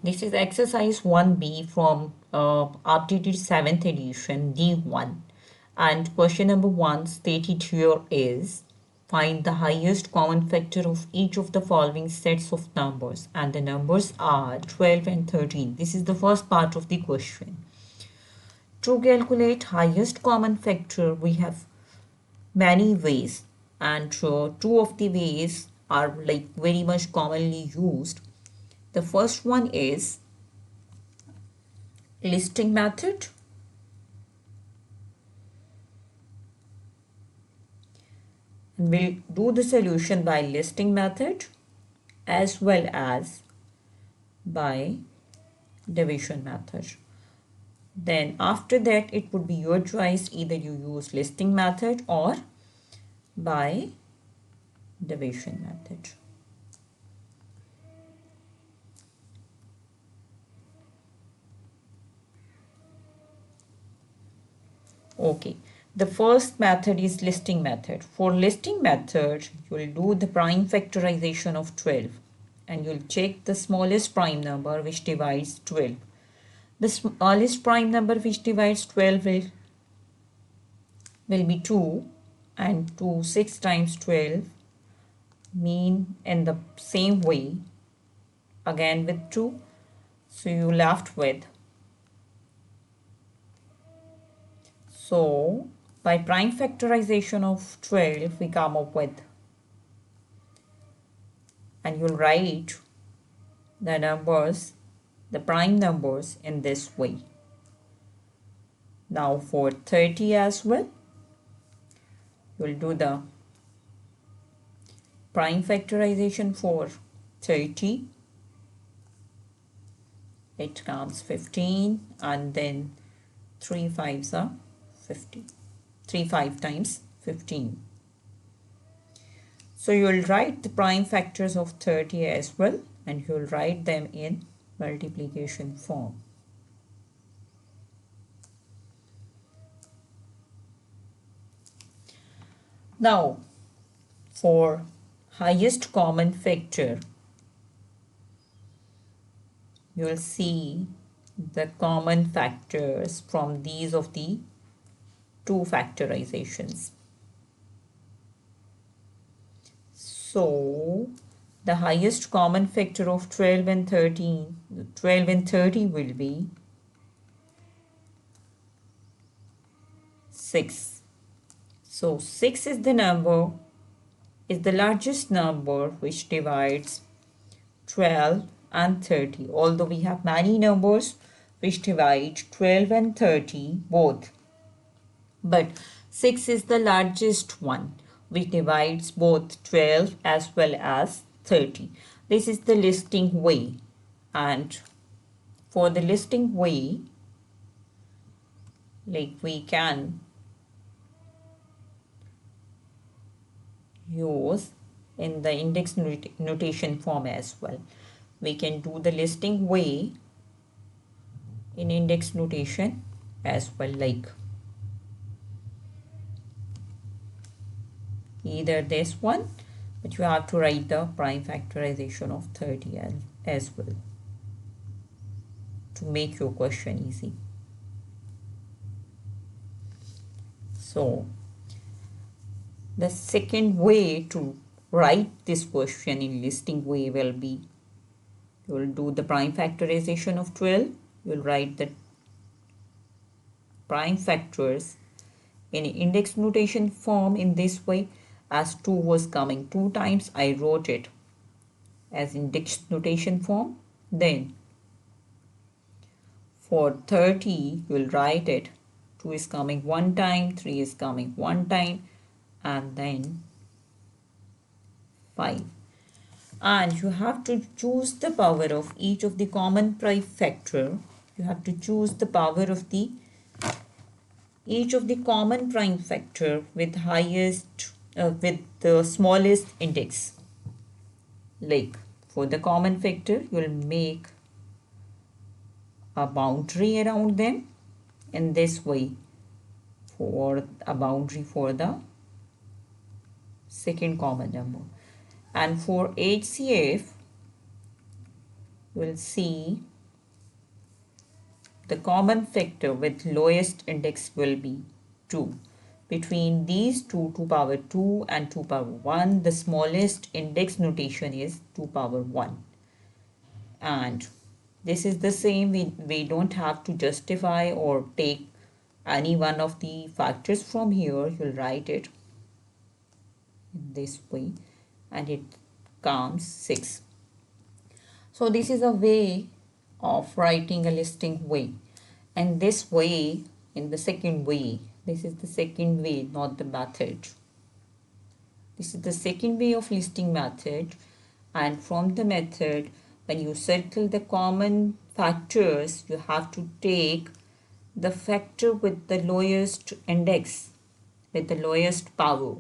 This is exercise 1B from updated 7th edition D1. And question number 1 stated here is find the highest common factor of each of the following sets of numbers. And the numbers are 12 and 13. This is the first part of the question. To calculate highest common factor, we have many ways. And two of the ways are like very much commonly used. The first one is listing method. And we'll do the solution by listing method as well as by division method. Then after that it would be your choice, either you use listing method or by division method. Okay, the first method is listing method. For listing method, you will do the prime factorization of 12 and you'll check the smallest prime number which divides 12. The smallest prime number which divides 12 will be 2, and 2 6 times 12 mean in the same way again with 2. So you left with, so by prime factorization of 12 we come up with, and you'll write the numbers, the prime numbers in this way. Now for 30 as well, you'll do the prime factorization for 30. It comes 15 and then 3 5s are 50. 3 5 times 15. So you'll write the prime factors of 30 as well, and you'll write them in multiplication form. Now for highest common factor, you'll see the common factors from these of the two factorizations. So the highest common factor of 12 and 30 will be 6. So 6 is the number, is the largest number which divides 12 and 30. Although we have many numbers which divide 12 and 30 both, but 6 is the largest one which divides both 12 as well as 30. This is the listing way, and for the listing way, like we can use in the index notation form as well. We can do the listing way in index notation as well, like either this one, but you have to write the prime factorization of 30 as well to make your question easy. So the second way to write this question in listing way will be, you will do the prime factorization of 12. You will write the prime factors in index notation form in this way. As 2 was coming 2 times, I wrote it as index notation form. Then for 30, you will write it 2 is coming 1 time, 3 is coming 1 time, and then 5. And you have to choose the power of each of the common prime factor. You have to choose the power of each of the common prime factor with with the smallest index. Like for the common factor, you will make a boundary around them in this way, for a boundary for the second common number. And for HCF, we'll see the common factor with lowest index will be 2. Between these 2 power 2 and 2 power 1, the smallest index notation is 2 power 1. And this is the same, we don't have to justify or take any one of the factors from here. You'll write it in this way and it comes 6. So this is a way of writing a listing way. And this way, in the second way, this is the second way, not the method. This is the second way of listing method. And from the method, when you circle the common factors, you have to take the factor with the lowest index, with the lowest power.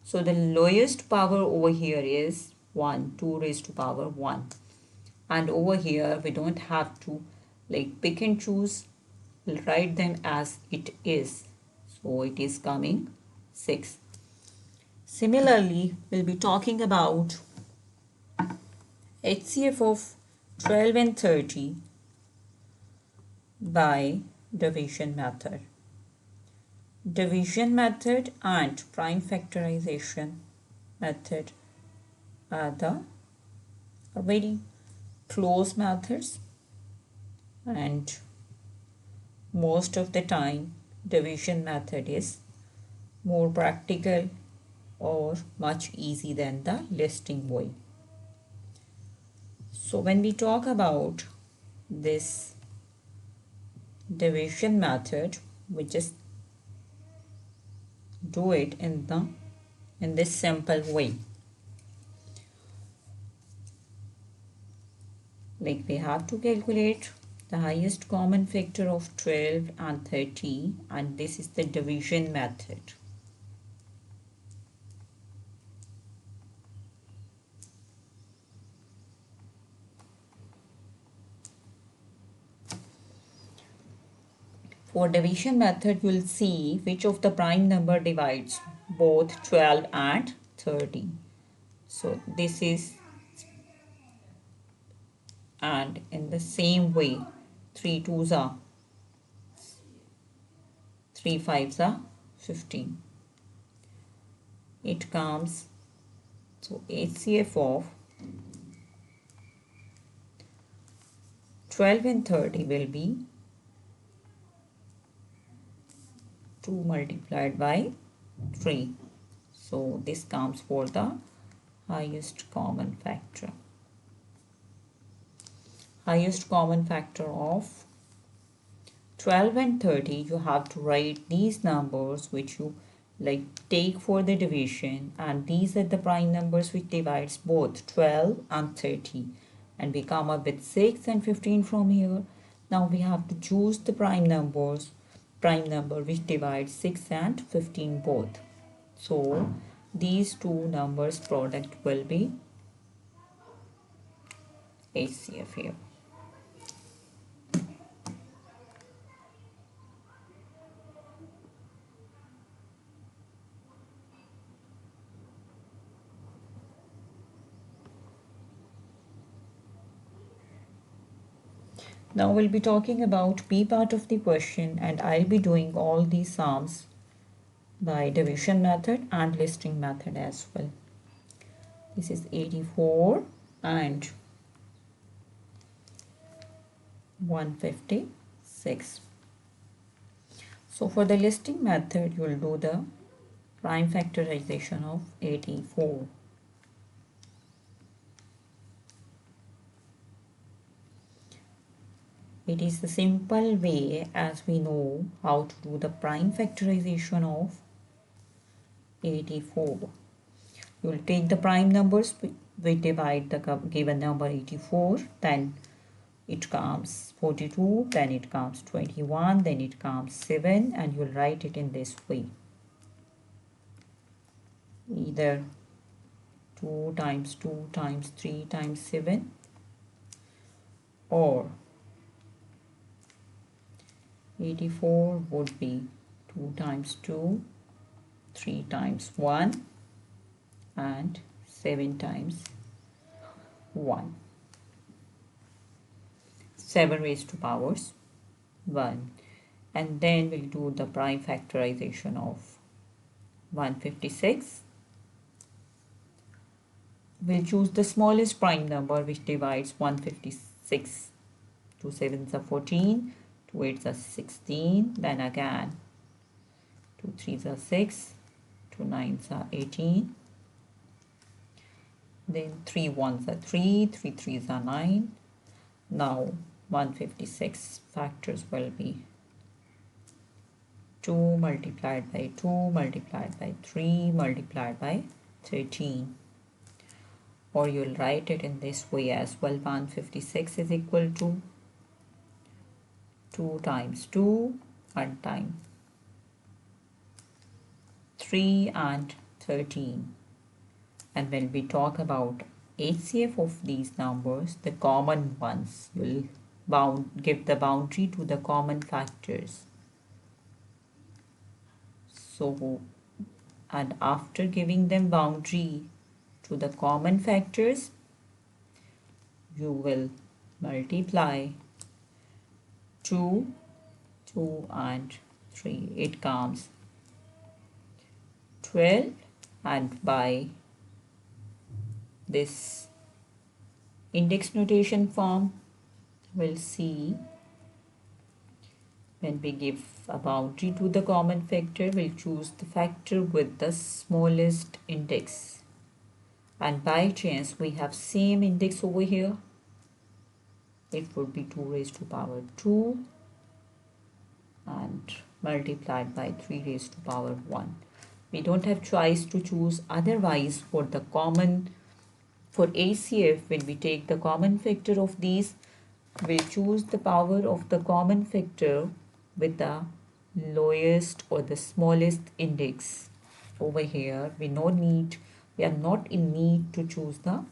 So the lowest power over here is 1, 2 raised to power 1. And over here, we don't have to like pick and choose. We'll write them as it is. So it is coming 6. Similarly, we'll be talking about HCF of 12 and 30 by division method. Division method and prime factorization method are very close methods, and most of the time division method is more practical or much easy than the listing way. So when we talk about this division method, we just do it in this simple way. Like we have to calculate the highest common factor of 12 and 30, and this is the division method. For division method, you will see which of the prime number divides both 12 and 30. So this is, and in the same way, 3 2s are 3 5s are 15. It comes, so HCF of 12 and 30 will be 2 multiplied by 3. So this comes for the highest common factor. Highest common factor of 12 and 30, you have to write these numbers which you like take for the division, and these are the prime numbers which divides both 12 and 30, and we come up with 6 and 15 from here. Now we have to choose the prime number which divides 6 and 15 both. So these two numbers product will be HCF here. Now we'll be talking about B part of the question, and I'll be doing all these sums by division method and listing method as well. This is 84 and 156. So for the listing method, you'll do the prime factorization of 84. It is the simple way, as we know how to do the prime factorization of 84. You will take the prime numbers, we divide the given number 84, then it comes 42, then it comes 21, then it comes 7, and you will write it in this way. Either 2 times 2 times 3 times 7, or 84 would be 2 times 2, 3 times 1, and 7 times 1. 7 raised to powers 1. And then we'll do the prime factorization of 156. We'll choose the smallest prime number which divides 156. 2 sevens are 14, 2 eights are 16, then again 2 threes are 6, 2 nines are 18, then 3 ones are 3, 3 threes are 9. Now 156 factors will be 2 multiplied by 2 multiplied by 3 multiplied by 13. Or you'll write it in this way as well. 156 is equal to 2 times 2, 1 time 3 and 13. And when we talk about HCF of these numbers, the common ones will give the boundary to the common factors. So, and after giving them boundary to the common factors, you will multiply 2, 2 and 3. It comes 12, and by this index notation form, we'll see when we give a boundary to the common factor, we'll choose the factor with the smallest index. And by chance we have same index over here, it would be 2 raised to power 2 and multiplied by 3 raised to power 1. We don't have choice to choose, otherwise for the common, for ACF, when we take the common factor of these, we'll choose the power of the common factor with the lowest or the smallest index. Over here we are not in need to choose the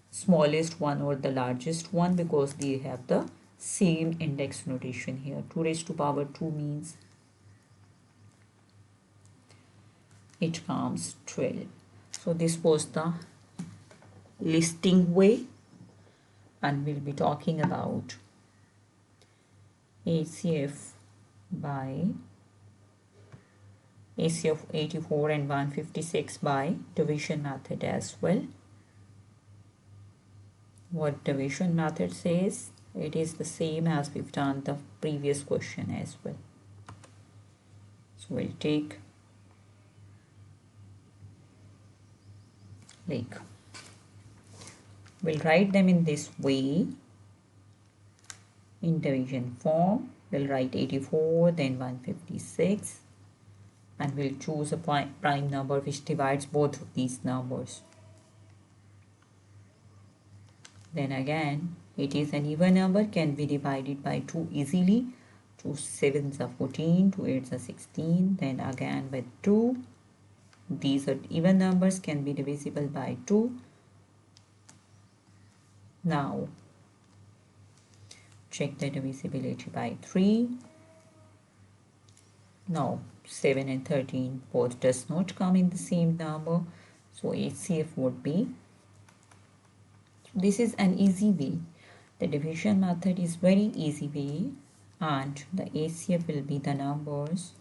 smallest one or the largest one, because they have the same index notation here. 2 raised to power 2 means it comes 12. So this was the listing way, and we'll be talking about ACF by ACF 84 and 156 by division method as well. What division method says, it is the same as we've done the previous question as well. So we'll take we'll write them in this way in division form. We'll write 84, then 156, and we'll choose a prime number which divides both of these numbers. Then again, it is an even number, can be divided by 2 easily. 2 sevens are 14, 2 eights are 16, then again with 2. These are even numbers, can be divisible by 2. Now check the divisibility by 3. Now 7 and 13 both does not come in the same number, so HCF would be, this is an easy way. The division method is very easy way, and the HCF will be the numbers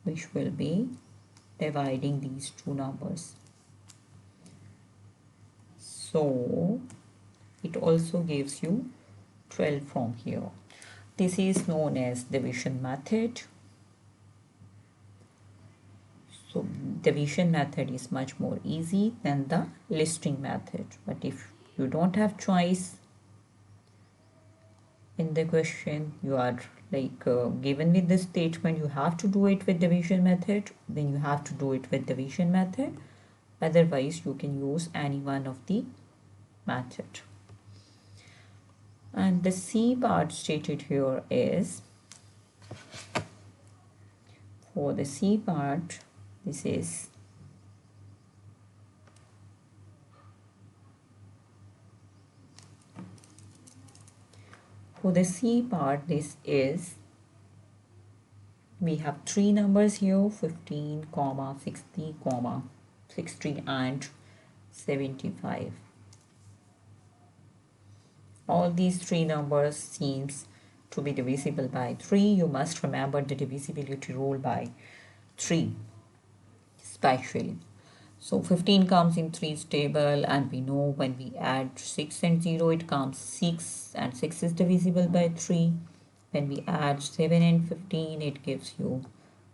which will be dividing these two numbers. So it also gives you 12 from here. This is known as division method. So division method is much more easy than the listing method. But if you don't have choice in the question, you are given with the statement you have to do it with division method, then you have to do it with division method. Otherwise you can use any one of the method. And the C part stated here is, for the C part, this is for the C part, this is, we have three numbers here, 15, 60, 60 and 75. All these three numbers seems to be divisible by 3, you must remember the divisibility rule by 3 especially. So 15 comes in 3's table, and we know when we add 6 and 0 it comes 6, and 6 is divisible by 3. When we add 7 and 15 it gives you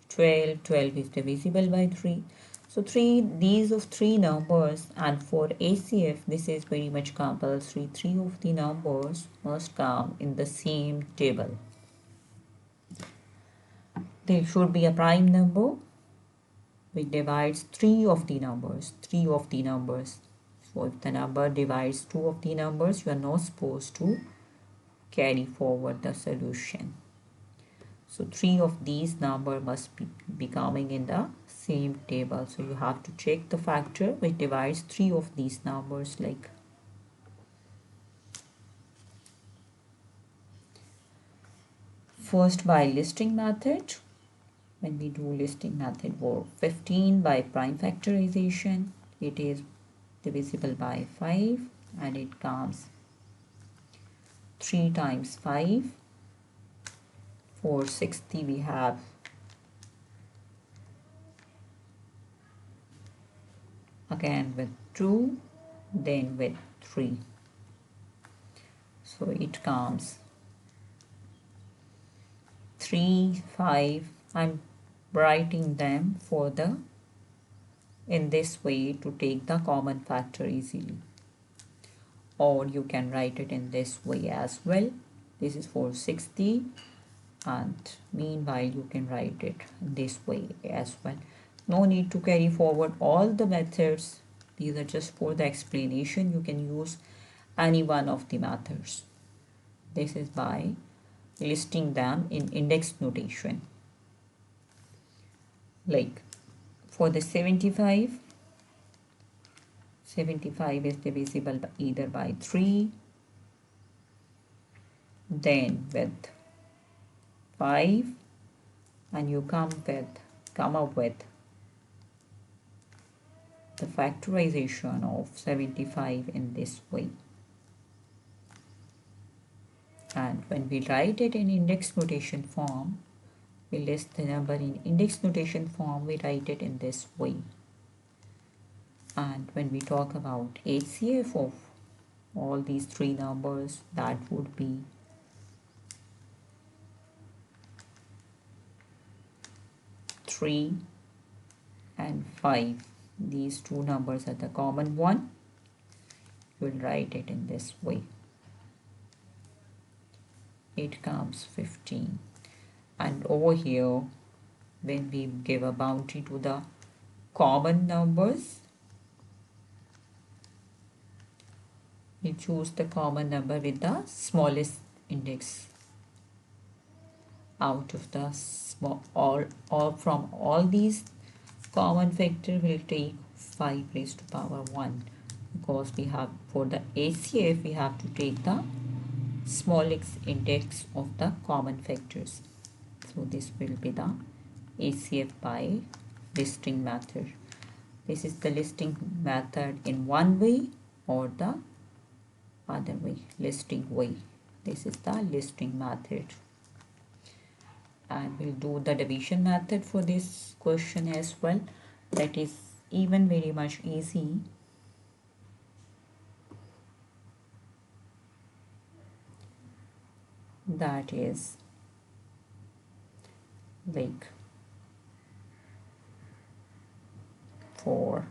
12. 12 is divisible by 3. So these of three numbers, and for ACF this is very much compulsory. Three of the numbers must come in the same table. There should be a prime number which divides three of the numbers. So if the number divides two of the numbers, you are not supposed to carry forward the solution. So three of these numbers must be coming in the same table. So you have to check the factor which divides three of these numbers, like first by listing method. When we do listing method for 15 by prime factorization, it is divisible by 5, and it comes 3 times 5. For 60 we have again with 2, then with 3. So it comes 3, 5. I'm writing them for the in this way to take the common factor easily, or you can write it in this way as well. This is for 60, and meanwhile you can write it this way as well. No need to carry forward all the methods. These are just for the explanation. You can use any one of the methods. This is by listing them in index notation. Like for the 75 is divisible either by 3, then with 5, and you come up with the factorization of 75 in this way. And when we write it in index notation form, we list the number in index notation form, we write it in this way. And when we talk about HCF of all these three numbers, that would be 3 and 5. These two numbers are the common one. You will write it in this way. It comes 15. And over here, when we give a boundary to the common numbers, we choose the common number with the smallest index. Out of the small, or from all these common factor, will take 5 raised to power 1, because we have, for the ACF we have to take the smallest index of the common factors. So this will be the ACF by listing method. This is the listing method in one way or the other way, listing way. This is the listing method. And we'll do the division method for this question as well. That is even very much easy. That is like for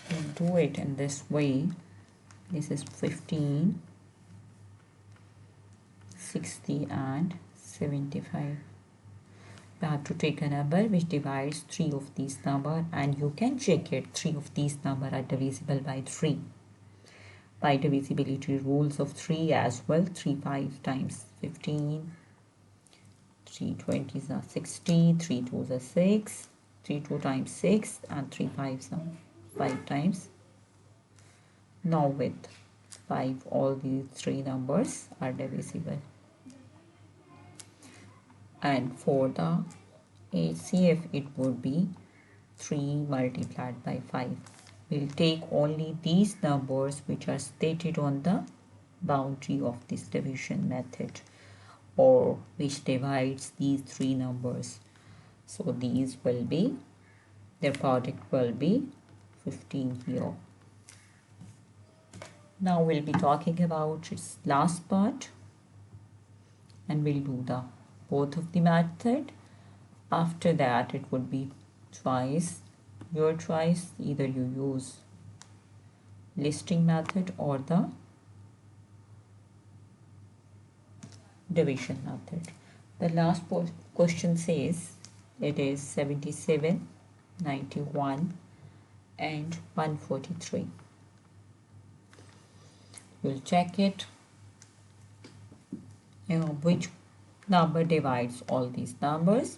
we'll do it in this way. This is 15, 60 and 75. You have to take a number which divides 3 of these numbers, and you can check it. 3 of these numbers are divisible by 3. By divisibility rules of 3 as well. 3 5 times 15, 3 20s are 60, 3 2s are 6, 3 2 times 6, and 3 5s are 5 times. Now with 5, all these three numbers are divisible. And for the ACF, it would be 3 multiplied by 5. We'll take only these numbers which are stated on the boundary of this division method, or which divides these three numbers. So these will be, their product will be 15 here. Now we'll be talking about its last part, and we'll do the both of the method. After that it would be your choice, either you use listing method or the division method. The last question says it is 77, 91 and 143. We'll check it, which number divides all these numbers.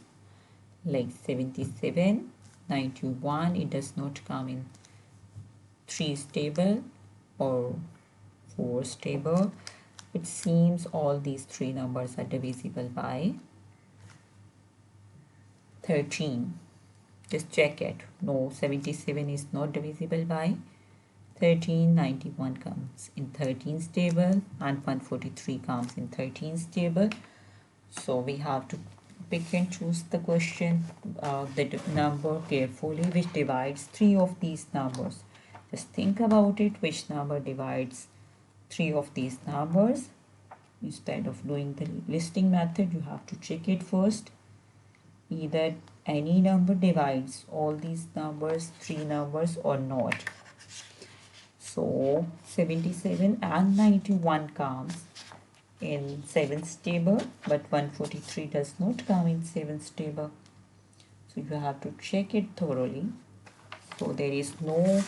Like 77, 91, it does not come in 3 stable or 4 stable. It seems all these three numbers are divisible by 13. Just check it. No, 77 is not divisible by 13. 91 comes in 13 stable and 143 comes in 13 stable. So we have to pick and choose the question, the number carefully which divides three of these numbers. Just think about it, which number divides three of these numbers. Instead of doing the listing method, you have to check it first. Either any number divides all these numbers, three numbers, or not. So 77 and 91 comes in 7th table, but 143 does not come in 7th table. So you have to check it thoroughly. So there is no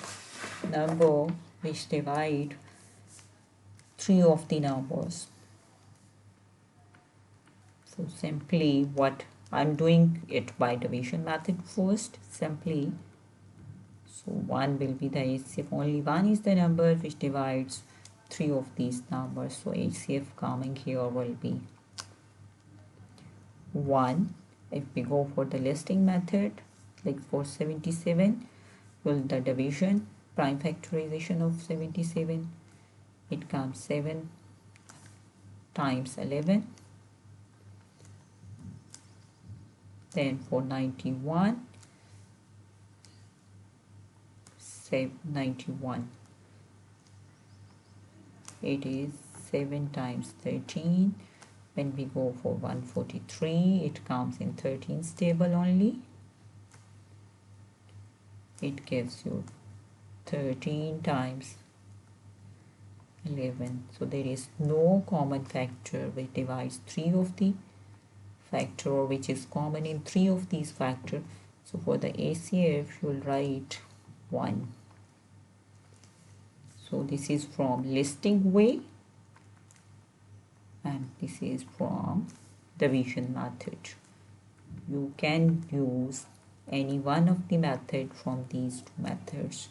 number which divide three of the numbers. So simply what I'm doing it by division method first, simply. So 1 will be the HCF, only 1 is the number which divides three of these numbers. So HCF coming here will be 1. If we go for the listing method, like for 77, well, the division, prime factorization of 77, it comes 7 times 11. Then for 91, save 91. It is 7 times 13. When we go for 143, it comes in 13 stable only. It gives you 13 times 11. So there is no common factor which divides three of the factor, or which is common in three of these factors. So for the ACF, you will write 1. So this is from listing way, and this is from division method. You can use any one of the method from these two methods.